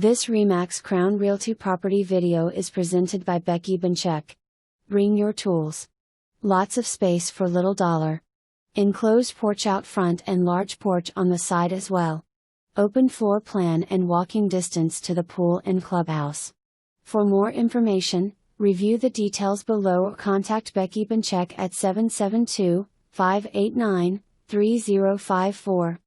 This Remax Crown Realty property video is presented by Becky Boncek. Bring your tools. Lots of space for little dollar. Enclosed porch out front and large porch on the side as well. Open floor plan and walking distance to the pool and clubhouse. For more information, review the details below or contact Becky Boncek at 772-589-3054.